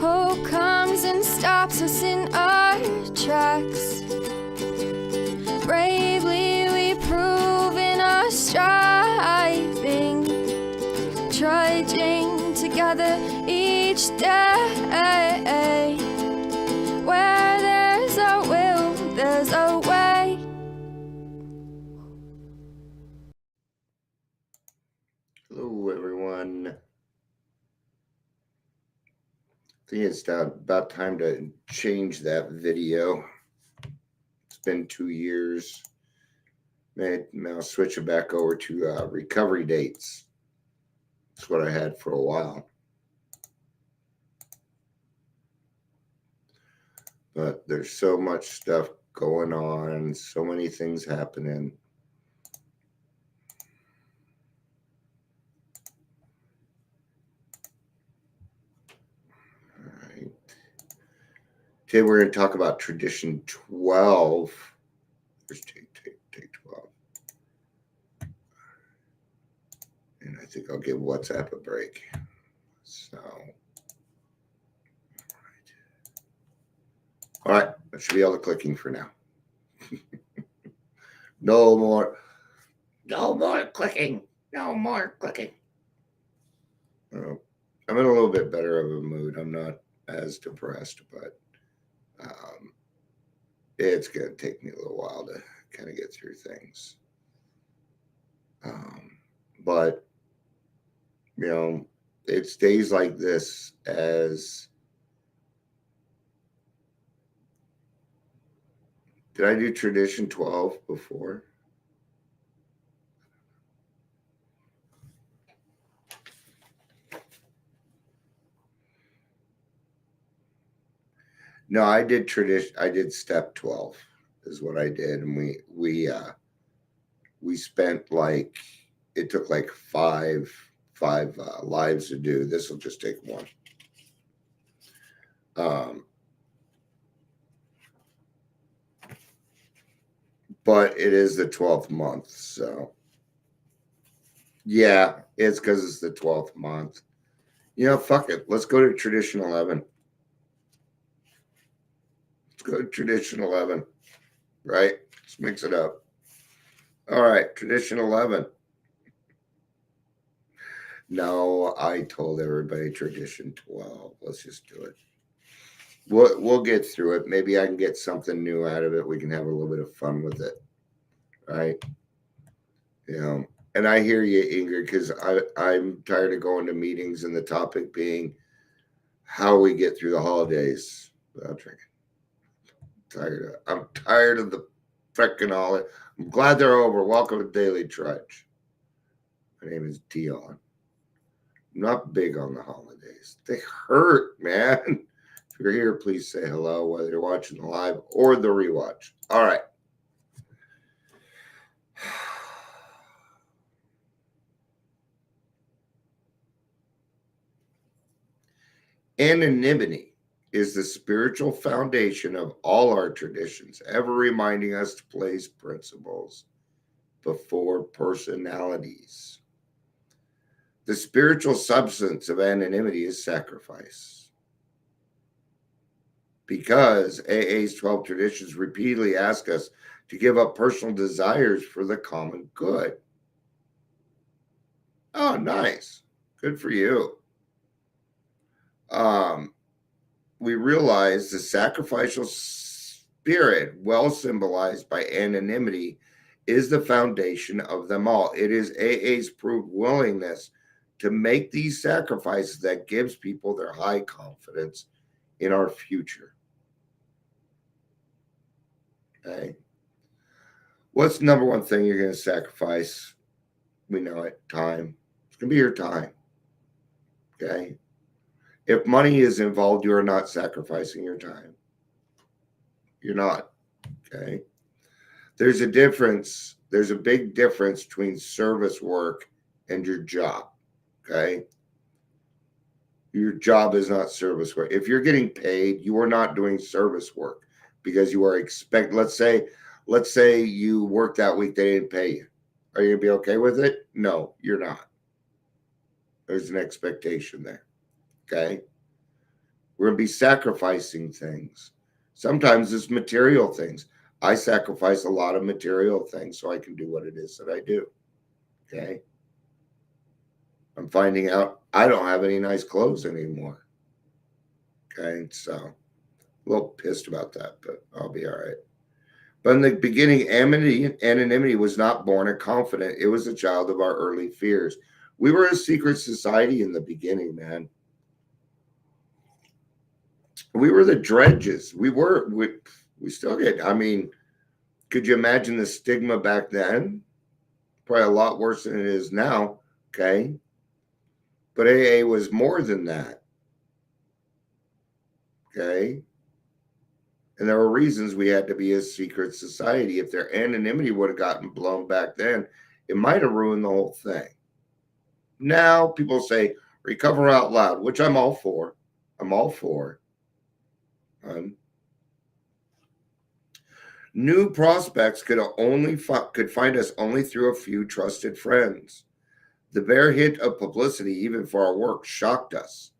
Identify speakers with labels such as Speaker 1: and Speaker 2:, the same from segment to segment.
Speaker 1: Hope comes and stops us in our tracks. Bravely we prove in our striving, trudging together each day. Where there's a will, there's a way.
Speaker 2: Hello, everyone. I think it's about time to change that video. It's been 2 years. Now switch it back over to recovery dates. That's what I had for a while. But there's so much stuff going on, so many things happening. All right. Today we're going to talk about tradition 12. Here's take 12. And I think I'll give WhatsApp a break. So, all right, that should be all the clicking for now. No more clicking. No more clicking. I'm in a little bit better of a mood. I'm not as depressed, but it's going to take me a little while to kind of get through things. But, you know, it's days like this as... Did I do tradition 12 before? No, I did tradition. I did step 12 is what I did. And we spent like, it took like five lives to do. This will just take one. But it is the 12th month. So yeah, it's because it's the 12th month. You know, fuck it. Let's go to tradition 11. Let's go to tradition 11, right? Let's mix it up. All right, tradition 11. No, I told everybody tradition 12. Let's just do it. We'll get through it. Maybe I can get something new out of it. We can have a little bit of fun with it, right? You know, and I hear you, Ingrid, because I'm tired of going to meetings and the topic being how we get through the holidays without drinking. I'm tired of the frickin' holiday. I'm glad they're over. Welcome to Daily Trudge. My name is Dion. I'm not big on the holidays. They hurt, man. If you're here, please say hello, whether you're watching the live or the rewatch. All right. Anonymity is the spiritual foundation of all our traditions, ever reminding us to place principles before personalities. The spiritual substance of anonymity is sacrifice. Because AA's 12 traditions repeatedly ask us to give up personal desires for the common good. Oh, nice. Good for you. We realize the sacrificial spirit, well symbolized by anonymity, is the foundation of them all. It is AA's proved willingness to make these sacrifices that gives people their high confidence in our future. Okay. What's the number one thing you're going to sacrifice? We know it. Time. It's going to be your time. Okay. If money is involved, you are not sacrificing your time. You're not. Okay. There's a difference. There's a big difference between service work and your job. Okay. Your job is not service work. If you're getting paid, you are not doing service work because you are let's say you worked that week, they didn't pay you. Are you going to be okay with it? No, you're not. There's an expectation there. Okay. We're going to be sacrificing things. Sometimes it's material things. I sacrifice a lot of material things so I can do what it is that I do. Okay. I'm finding out I don't have any nice clothes anymore. Okay. So a little pissed about that, but I'll be all right. But in the beginning, anonymity was not born a confident. It was a child of our early fears. We were a secret society in the beginning, man. We were the dredges. We still get, I mean, could you imagine the stigma back then? Probably a lot worse than it is now. Okay. But AA was more than that. Okay. And there were reasons we had to be a secret society. If their anonymity would have gotten blown back then, it might have ruined the whole thing. Now people say recover out loud, which I'm all for. I'm all for. New prospects could find us only through a few trusted friends. The bare hint of publicity, even for our work, shocked us.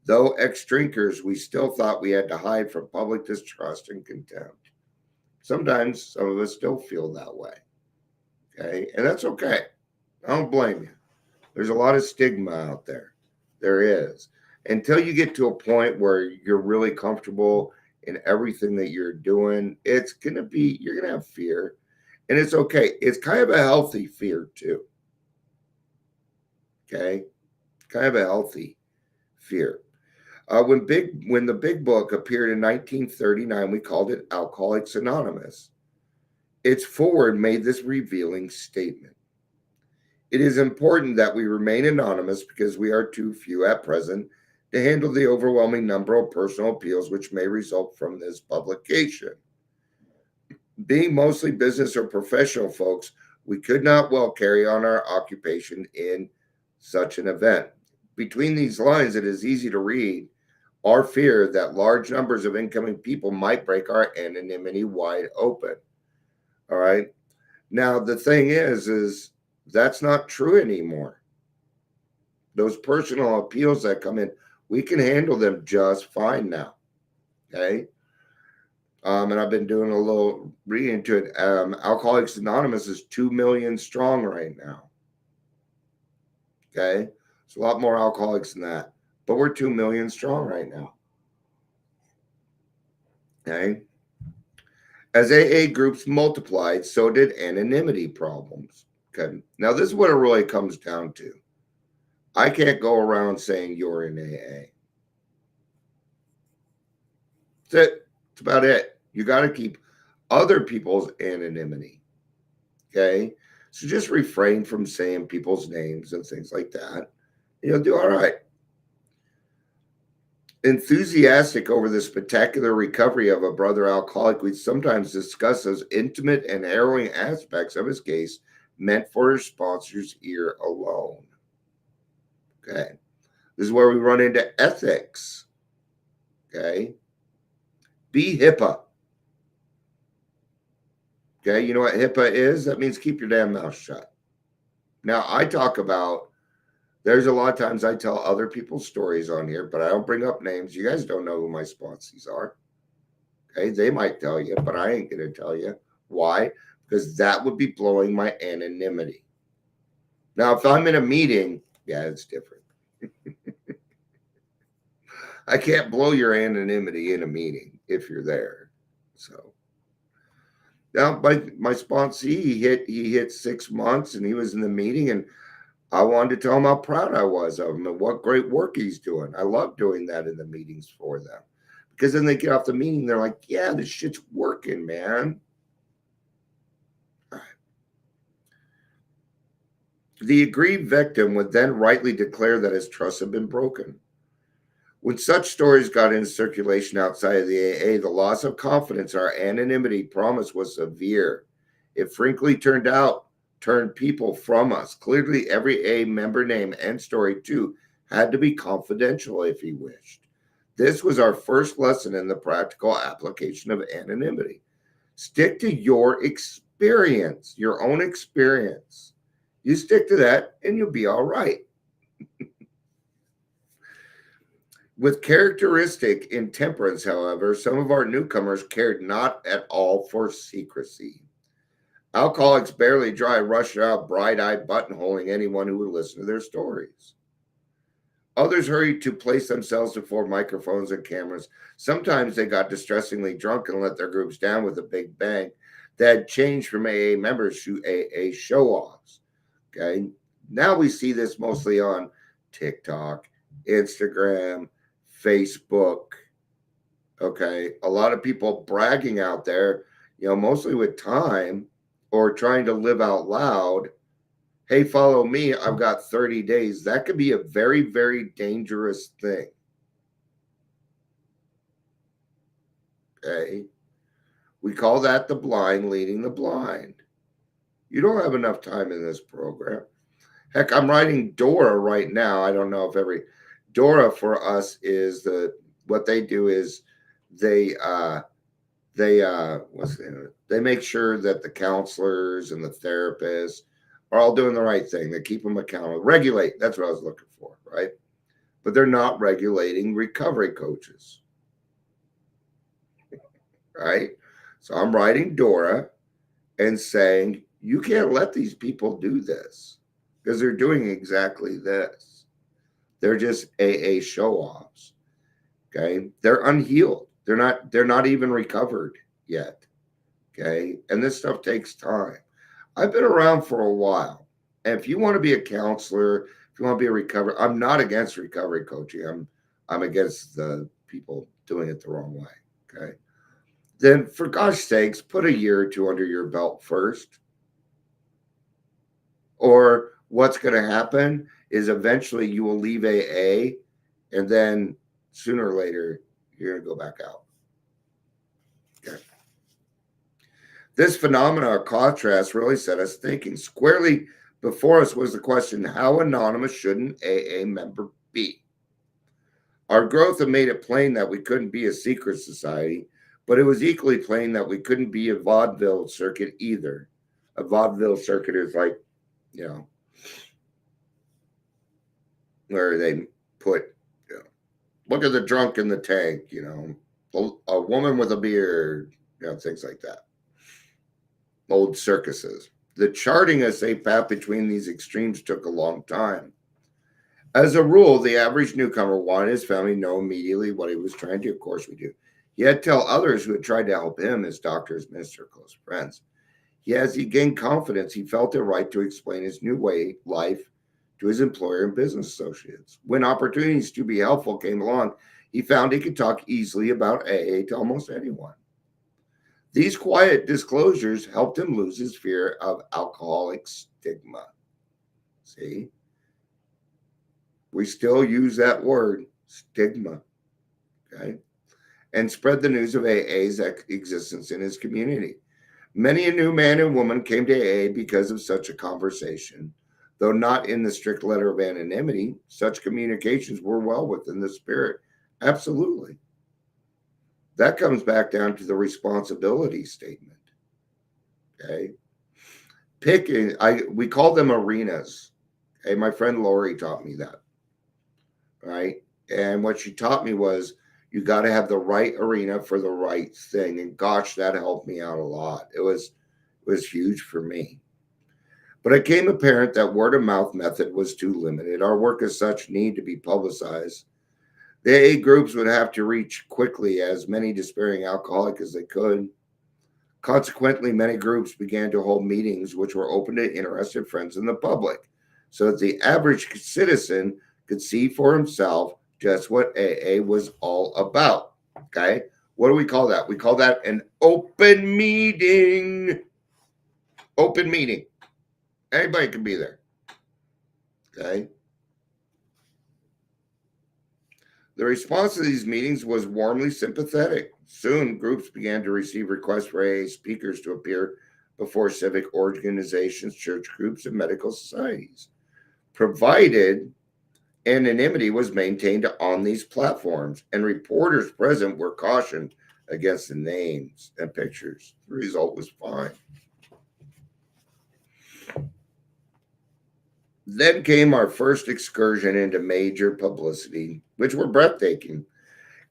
Speaker 2: Though ex-drinkers, we still thought we had to hide from public distrust and contempt. Sometimes some of us still feel that way. Okay, and that's okay. I don't blame you. There's a lot of stigma out there. There is. Until you get to a point where you're really comfortable in everything that you're doing, you're going to have fear. And it's okay. It's kind of a healthy fear, too. Okay? Kind of a healthy fear. When the big book appeared in 1939, we called it Alcoholics Anonymous. Its foreword made this revealing statement. It is important that we remain anonymous because we are too few at present to handle the overwhelming number of personal appeals which may result from this publication. Being mostly business or professional folks, we could not well carry on our occupation in such an event. Between these lines, it is easy to read our fear that large numbers of incoming people might break our anonymity wide open. All right. Now, the thing is that's not true anymore. Those personal appeals that come in, we can handle them just fine now. Okay. And I've been doing a little reading into it. Alcoholics Anonymous is 2 million strong right now. Okay. It's a lot more alcoholics than that. But we're 2 million strong right now. Okay. As AA groups multiplied, so did anonymity problems. Okay. Now, this is what it really comes down to. I can't go around saying you're in AA. That's it. That's about it. You got to keep other people's anonymity. Okay. So just refrain from saying people's names and things like that. You'll do all right. Enthusiastic over the spectacular recovery of a brother alcoholic, we sometimes discuss those intimate and harrowing aspects of his case meant for his sponsor's ear alone. Okay. This is where we run into ethics. Okay. Be HIPAA. Okay. You know what HIPAA is? That means keep your damn mouth shut. Now, I talk about, there's a lot of times I tell other people's stories on here, but I don't bring up names. You guys don't know who my sponsees are. Okay. They might tell you, but I ain't going to tell you. Why? Because that would be blowing my anonymity. Now, if I'm in a meeting, yeah, it's different. I can't blow your anonymity in a meeting if you're there. So now my sponsee, he hit 6 months and he was in the meeting, and I wanted to tell him how proud I was of him and what great work he's doing. I love doing that in the meetings for them, because then they get off the meeting, they're like, yeah, this shit's working, man. The aggrieved victim would then rightly declare that his trust had been broken. When such stories got in circulation outside of the AA, the loss of confidence our anonymity promise was severe. It frankly turned people from us. Clearly, every AA member name and story, too, had to be confidential if he wished. This was our first lesson in the practical application of anonymity. Stick to your experience, your own experience. You stick to that and you'll be all right. With characteristic intemperance, however, some of our newcomers cared not at all for secrecy. Alcoholics barely dry rushed out, bright-eyed, buttonholing anyone who would listen to their stories. Others hurried to place themselves before microphones and cameras. Sometimes they got distressingly drunk and let their groups down with a big bang. That had changed from AA members to AA show-offs. Okay, now we see this mostly on TikTok, Instagram, Facebook. Okay, a lot of people bragging out there, mostly with time or trying to live out loud. Hey, follow me. I've got 30 days. That could be a very, very dangerous thing. Okay. We call that the blind leading the blind. You don't have enough time in this program. Heck, I'm writing Dora right now. I don't know if Dora for us is what they do is they make sure that the counselors and the therapists are all doing the right thing. They keep them accountable. Regulate, that's what I was looking for, right? But they're not regulating recovery coaches, right? So I'm writing Dora and saying, you can't let these people do this because they're doing exactly this. They're just AA show-offs. Okay. They're unhealed. They're not even recovered yet. Okay. And this stuff takes time. I've been around for a while. And if you want to be a counselor, if you want to be a recovery, I'm not against recovery coaching. I'm against the people doing it the wrong way. Okay. Then for gosh sakes, put a year or two under your belt first. Or what's going to happen is eventually you will leave AA and then sooner or later you're going to go back out. Okay. This phenomena or contrast really set us thinking. Squarely before us was the question, how anonymous should an AA member be? Our growth had made it plain that we couldn't be a secret society, but it was equally plain that we couldn't be a vaudeville circuit either. A vaudeville circuit is like, where they put, look at the drunk in the tank, a woman with a beard, things like that. Old circuses. The charting a safe path between these extremes took a long time. As a rule, the average newcomer wanted his family to know immediately what he was trying to do. Of course we do. He had to tell others who had tried to help him, his doctors, minister, close friends. As he gained confidence, he felt it right to explain his new life to his employer and business associates. When opportunities to be helpful came along, he found he could talk easily about AA to almost anyone. These quiet disclosures helped him lose his fear of alcoholic stigma. See? We still use that word, stigma. Okay? And spread the news of AA's existence in his community. Many a new man and woman came to AA because of such a conversation. Though not in the strict letter of anonymity, such communications were well within the spirit. Absolutely. That comes back down to the responsibility statement. Okay. We call them arenas. Okay. My friend Lori taught me that. Right. And what she taught me was you got to have the right arena for the right thing. And gosh, that helped me out a lot. It was huge for me. But it became apparent that word of mouth method was too limited. Our work as such needed to be publicized. The AA groups would have to reach quickly as many despairing alcoholics as they could. Consequently, many groups began to hold meetings which were open to interested friends in the public, so that the average citizen could see for himself just what AA was all about. Okay? What do we call that? We call that an open meeting. Open meeting. Anybody can be there. Okay? The response to these meetings was warmly sympathetic. Soon, groups began to receive requests for AA speakers to appear before civic organizations, church groups, and medical societies, provided anonymity was maintained on these platforms, and reporters present were cautioned against the names and pictures. The result was fine. Then came our first excursion into major publicity. which were breathtaking.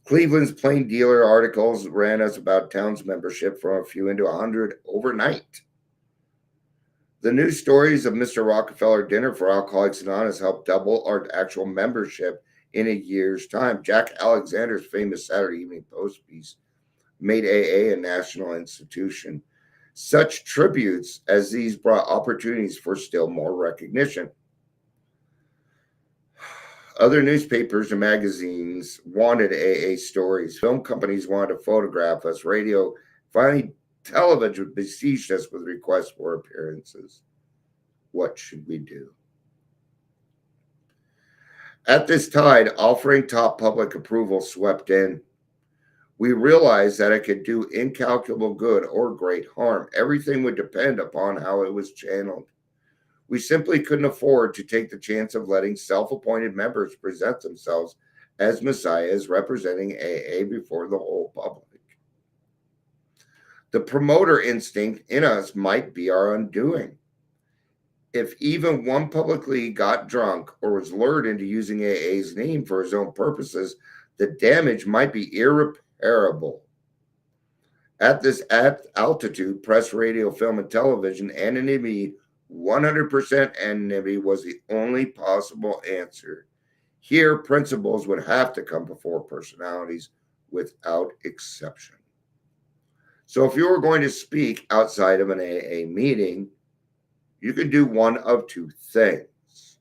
Speaker 2: Cleveland's Plain Dealer articles ran us about town's membership from a few into 100 overnight. The news stories of Mr. Rockefeller Dinner for Alcoholics Anonymous helped double our actual membership in a year's time. Jack Alexander's famous Saturday Evening Post piece made AA a national institution. Such tributes as these brought opportunities for still more recognition. Other newspapers and magazines wanted AA stories. Film companies wanted to photograph us. Radio, finally, television besieged us with requests for appearances. What should we do? At this tide, offering top public approval swept in. We realized that it could do incalculable good or great harm. Everything would depend upon how it was channeled. We simply couldn't afford to take the chance of letting self-appointed members present themselves as messiahs representing AA before the whole public. The promoter instinct in us might be our undoing. If even one publicly got drunk or was lured into using AA's name for his own purposes, the damage might be irreparable. At this altitude, press, radio, film, and television, anonymity, 100% anonymity was the only possible answer. Here, principles would have to come before personalities without exception. So if you were going to speak outside of an AA meeting, you can do one of two things.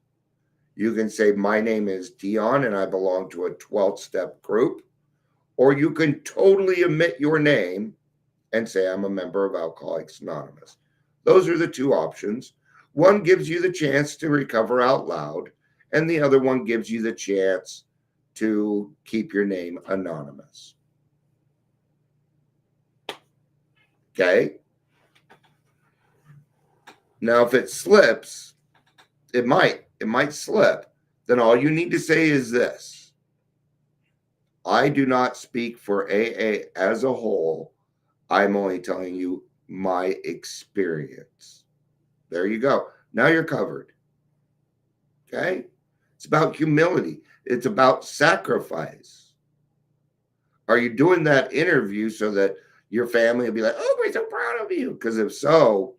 Speaker 2: You can say, my name is Dion and I belong to a 12-step group, or you can totally omit your name and say, I'm a member of Alcoholics Anonymous. Those are the two options. One gives you the chance to recover out loud, and the other one gives you the chance to keep your name anonymous. Okay? Now, if it slips, it might slip. Then all you need to say is this: I do not speak for AA as a whole. I'm only telling you my experience. There you go. Now you're covered. Okay? It's about humility. It's about sacrifice. Are you doing that interview so that your family will be like, oh, we're so proud of you? Because if so,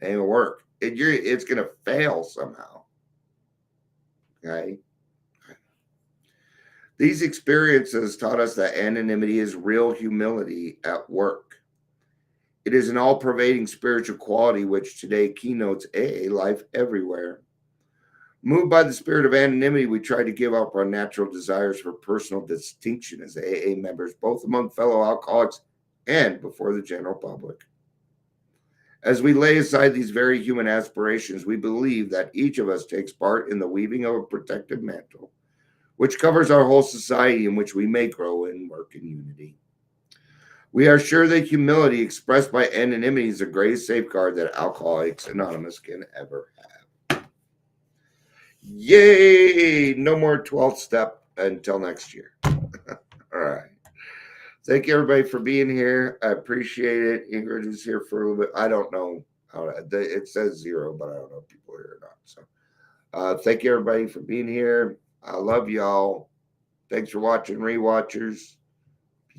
Speaker 2: it ain't gonna work. It's going to fail somehow. Okay? These experiences taught us that anonymity is real humility at work. It is an all-pervading spiritual quality which today keynotes AA life everywhere. Moved by the spirit of anonymity, we try to give up our natural desires for personal distinction as AA members, both among fellow alcoholics and before the general public. As we lay aside these very human aspirations, we believe that each of us takes part in the weaving of a protective mantle, which covers our whole society in which we may grow and work in unity. We are sure that humility expressed by anonymity is the greatest safeguard that Alcoholics Anonymous can ever have. Yay! No more 12th step until next year. All right. Thank you, everybody, for being here. I appreciate it. Ingrid is here for a little bit. I don't know how it says 0, but I don't know if people are here or not. So thank you, everybody, for being here. I love y'all. Thanks for watching, rewatchers.